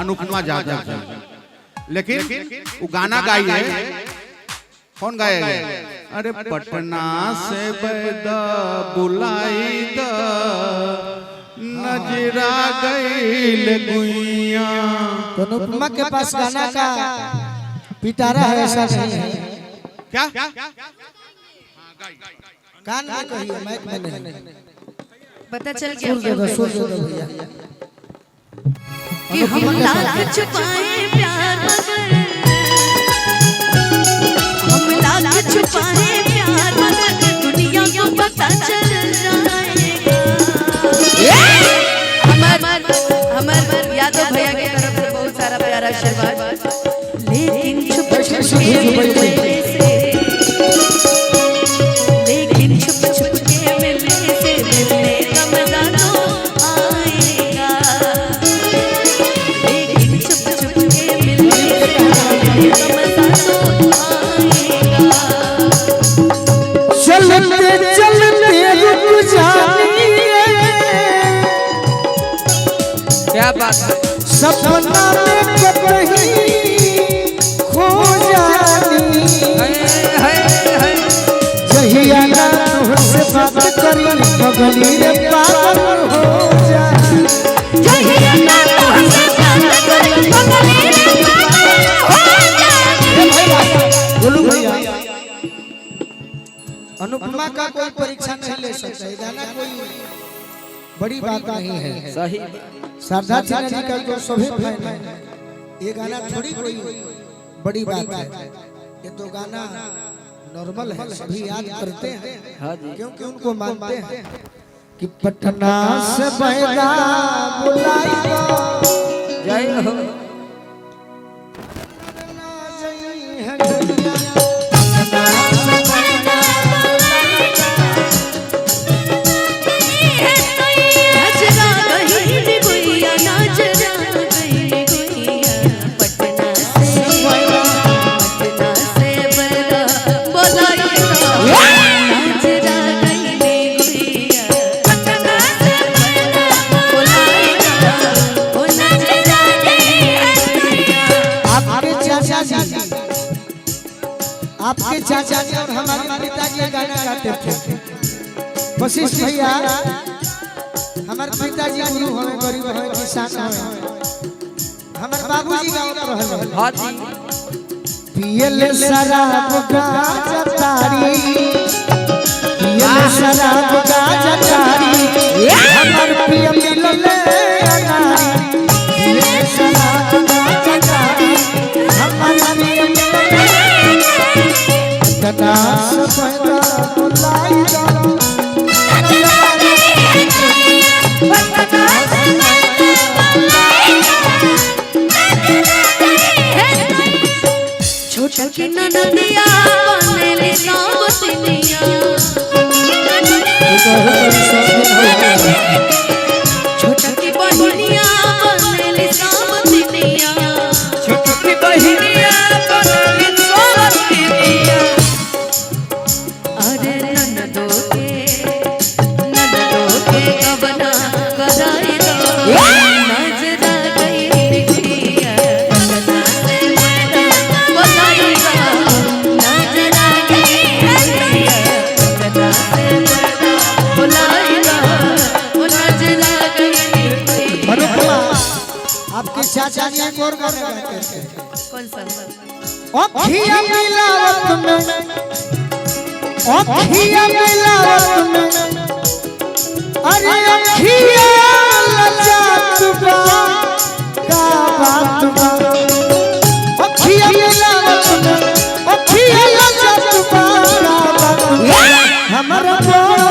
अनुपमा यादव जी, लेकिन वो गाना गाई है, कौन गाएगा? अरे पटना से बैदा बुलाई द नजरा गईल गुइया। तो अनुपमा के पास गाना का पिटारा है, ऐसा नहीं है क्या? कान में कहिए, माइक में नहीं। पता चल गया सुर दे दो भैया कि हम लाख छुपाए प्यार मगर, हम लाख छुपाए प्यार मगर दुनिया को पता चल जाएगा। हमार यादव भैया की तरफ से बहुत सारा प्यारा आशीर्वाद। लेकिन छुप छुप के मिलने से, लेकिन छुप छुप के मिलने से मिलने का मजा तो आएगा। लेकिन छुप छुप के मिलने से मिलने का मजा तो आएगा। चलते चलते रुक जानी, क्या बात है? सपना में कहीं खो जानी, जहिया ना तुझसे बात करी पगली रे पागल हो जानी, जहिया ना तुझसे बात करी पगली रे पागल हो जानी। बोलू भैया, अनुपमा का कोई परीक्षा नहीं ले सकता, ये गाना कोई बड़ी बात नहीं है। सही शारदा सिन्हा जी का जो सभी फैन है, ये गाना थोड़ी कोई बड़ी बात है। ये तो गाना नॉर्मल है, सभी याद करते हैं। हाँ जी, क्योंकि उनको मानते हैं कि पटना से बैदा बुलाई दो, जय हो। आपके चाचा जी और हमारे पिताजी गाना गाते थे। वशिष्ठ भैया हमारे पिताजी गुरु हमें गरीब है, किसान है, हमारे बाबूजी गावत रहल। हाँ जी, पियल शराब गांजा तारी, पियल शराब गांजा तारी, हमर पिय मिलल अनारी, पियल शराब गांजा तारी, हमर पिय मिलल पटना से बैदा बुलाई दो, पटना से बैदा बुलाई दो। छोटा की ननदिया बनेली सावतनिया, छोटा की बहिनिया बनेली सावतनिया, छोटी की बहिनिया बनेली सावतनिया। अरे ननदो के कबना कराई दो, नजरा गई बिटिया पटना से बैदा बुलाई दो, नजरा गई बिटिया पटना से बैदा बुलाई दो, नजरा गई बिटिया। अनुपमा आपके चाचा जी और गाना गाते थे। कौन सा? अखिया मिलावत में, अखिया मिलावत में, अरे अखिया लजात बा का बात बा, अखिया मिलावत में, अखिया लजात बा का बात बा, हमरा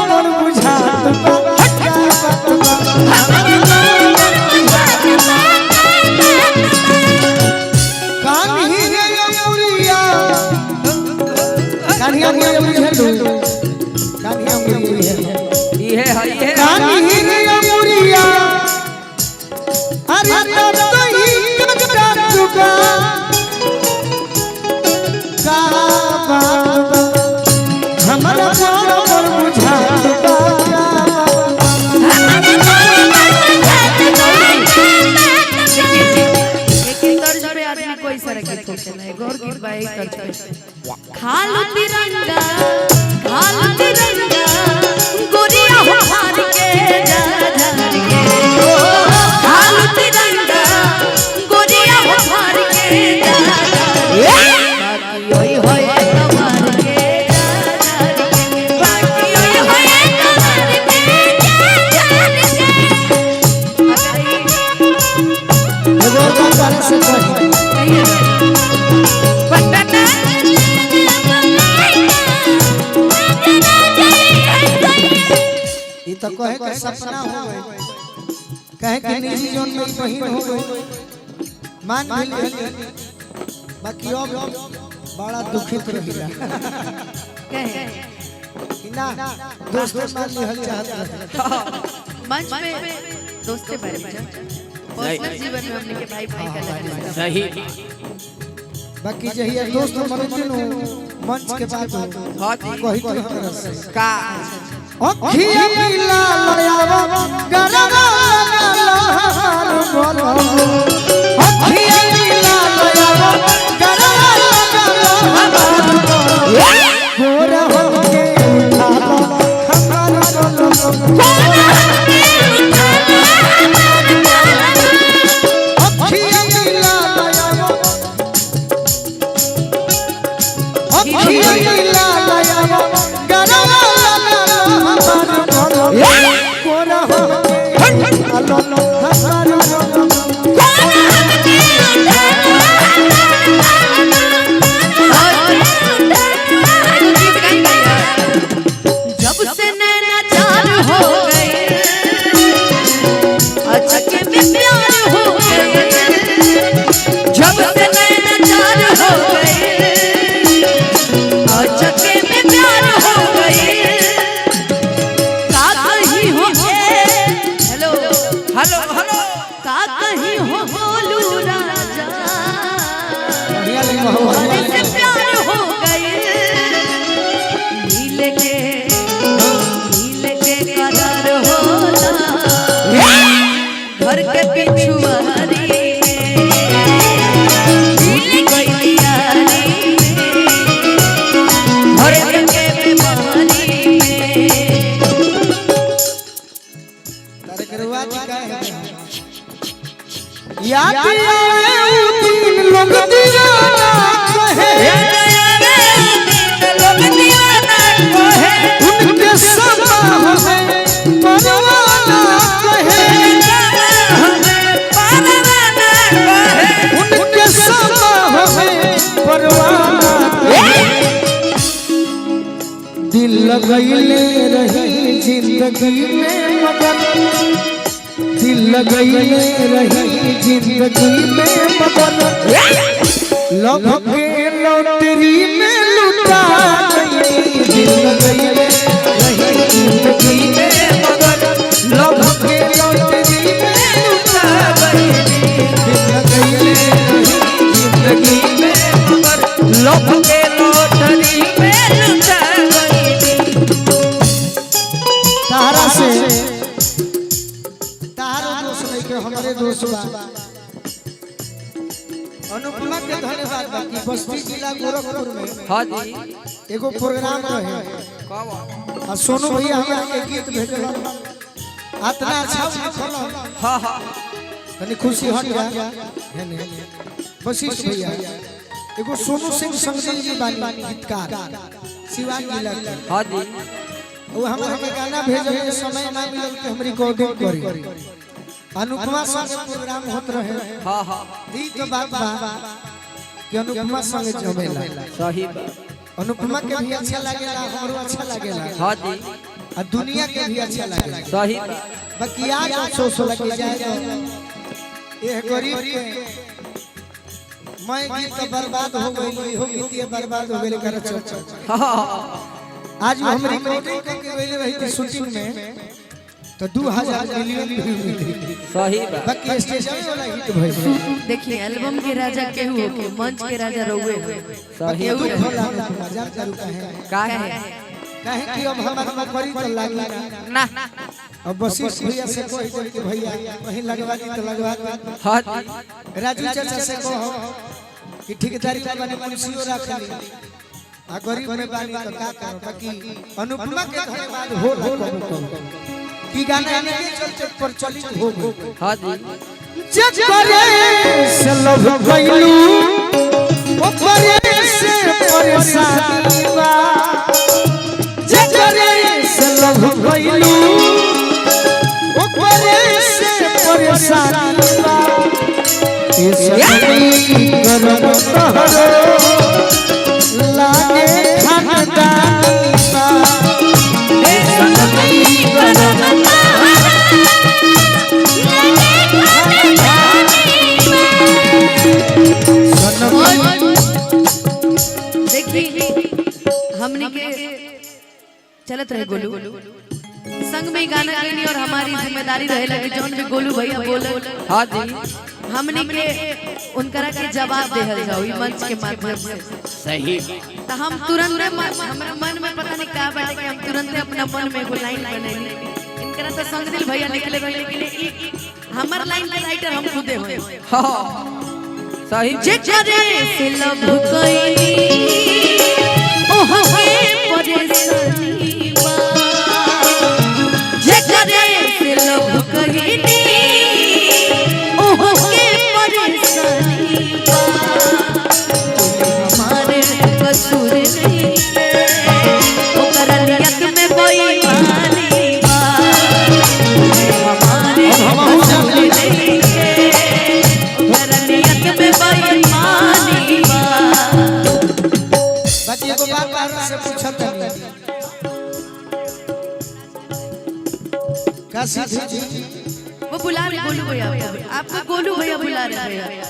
मन बुझात बा का बात बा, हमरा मन बुझात बा। कान्ही रे अमुरिया, कान्ही रे अमुरिया, कान्ही अमुरिया, ये है कान्ही रे अमुरिया, सारा गीत होखेला एगो और गीत बा एक तर्ज पे खालू तिरंगा गोरिया हो हार के जा झार के खालू तिरंगा गोरिया हो हार के जा बाकी ओई होए कमर के जा झार के बाकी ओई होए कमर के जा झार के एगो और बात बारे से कही ये तो कहे के सपना हो गए कहे कि निजी जोन में बहिन हो गई मान मिली बाकी अब बड़ा दुखित रहिला कहे कि ना दोस्त मान लिहल चाहत रहे मंच पे दोस्ती बारे में पर्सनल जीवन में हमने के भाई भाई का लगता सही बाकी जहिया दोस्त मनोजन मंच के बाद कही तो तरह से का अखिया मिला लयावा गरवा लहर बोलो अखिया मिला लयावा गरवा लहर बोलो गोरा हो के उठालो हमारा बोलो अखिया मिला लयावा अखिया मिला लयावा गरवा कोरा हो अल्लाह हमारा जब से नैना चार हो गए अचके में प्यार हो गए जब से नैना चार हो गए अचके में प्यार हो गए हेलो हेलो का कहीं हो बोलू राजा बढ़िया लगी से प्यार हो गए नीले के करार होला घर के पिछुआरी नीले के यारी घर के बीमारी तारे करवा जी का है याद आवे दिन लोग दीवाना कहे लोग दीवाना कहे उनके समा हमें परवाना कहे परवाना कहे उनके समा हमें परवाना कहे दिल लगैले रही जिंदगी में मगर दिल लगैले रही जिंदगी में मगर लव के लॉटरी में लुटा गई दिल लगैले रही जिंदगी में मगर लव के लॉटरी में लुटा गई दिल लगैले रही जिंदगी में मगर लोग के लोटरी में लुटा गई तारा से तारा दोस्त नहीं के हमारे दोस्त बा अनुपमा के धन्यवाद बाकी बस्ती जिला गोरखपुर में हां जी एगो प्रोग्राम रहे कब और सोनू भैया हमरा के गीत भेजल इतना अच्छा लिखल हां हां तनी खुशी हट गया है ने वशिष्ठ भैया एगो सोनू सिंह संगदिल जी बानी गीतकार सिवान जिला के हां जी वो हमरा के गाना भेजे के समय ना मिलल के हम रिकॉर्डिंग करी अनुपमा संग प्रोग्राम होत रहे हां हां दी तो बात बा कि अनुपमा संग जमेला सही बात अनुपमा के भी अच्छा लागेला हमरो अच्छा लागेला हां जी और दुनिया के भी अच्छा लागेला सही बात बाकी आज अफसोस लगे जाए ये गरीब के मैं गीत तो बर्बाद हो गई हो गीत ये बर्बाद हो गई कर हां आज हम रिकॉर्डिंग करके गए रही थी शूटिंग में तो 2000 मिलियन व्यू मिली सही बात बाकी स्टेज वाला हिट भइल देखिए एल्बम के राजा केहू के मंच के राजा रहुए सही केहू होला मजाक करू का है काहे कि अब हमार नौकरी तो लागी ना अब वशिष्ठ भैया से कह दे कि भैया कहीं लगवा दी तो लगवा दी हां जी राजू चाचा से कहो कि ठेकेदारी का बने मुंशियो रखली आ गरीब में बानी तो का करो बाकी अनुपमा के धन्यवाद हो कि गाना में चलते प्रचलित हो हाँ जी जग करे से लव गइलू ओ करे से परेशानी बा जग करे से लव गइलू ओ करे से परेशानी बा ए सनमी करम तहरो लागे खानदानी बा ए सनमी करम देखिए हमने के चलत रहे गोलू संग में गाना गानी और हमारी जिम्मेदारी रहे लगे जौन भी गोलू भैया बोले हाँ जी हमने के उनकरा के जवाब देहल जाओ ई मंच के माध्यम से सही तो हम तुरंत हमरा मन में पता नहीं का बाटे कि हम तुरंत अपना मन में एगो लाइन बनैली इनकरा तो संग दिल भैया निकले गए लेकिन हमर लाइन के राइटर हम खुदे होए हाँ सही जे करे से लव कइली ओह के परेशानी बा जे करे से लव कइली ओह के परेशानी बा हमारे कसूर नहीं है ओकर नियत में बेईमानी बा हमारे कसूर नहीं है ओकर नियत में बेईमानी बा बाकी एगो बात बार से पूछत है का सीधी जी वो बुला रहे गोलू भैया आपको गोलू भैया बुला रहे भैया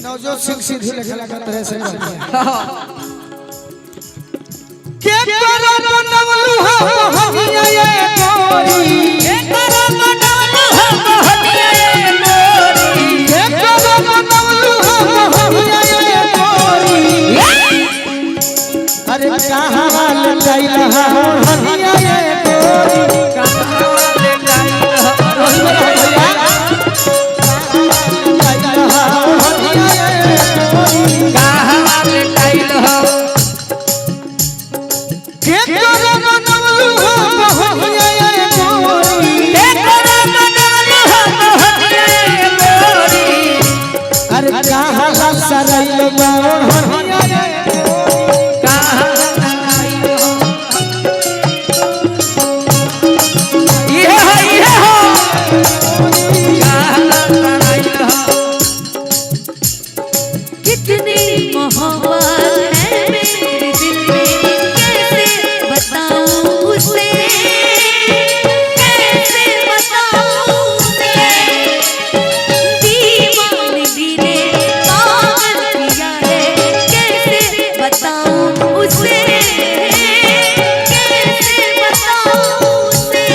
नवजोत सिंह सीधी लिखला का तरह से के करो बनवलू हम हनिया ये गोरी के करो बनवलू हम हनिया ये गोरी के करो बनवलू हम हनिया ये गोरी अरे कहां हाल जाइला हनिया ये गोरी कितनी मोहब्बत है मेरे दिल में कैसे बताऊं उसे कैसे बताऊं उसे दीवानगी ने पागल किया है कैसे बताऊं उसे कैसे बताऊं उसे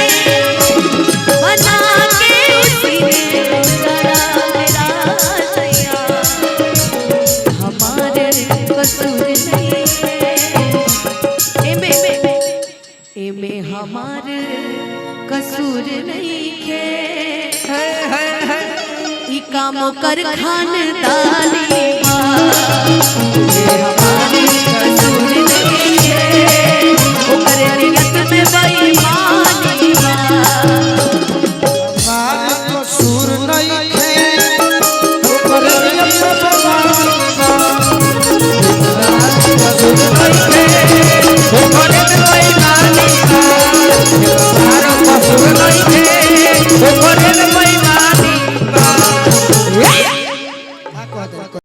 बना के उसी ने जरा मेरा सैया हमारे कसूर नहीं है एमे हमारे कसूर नहीं है ई काम कर खानदानी बा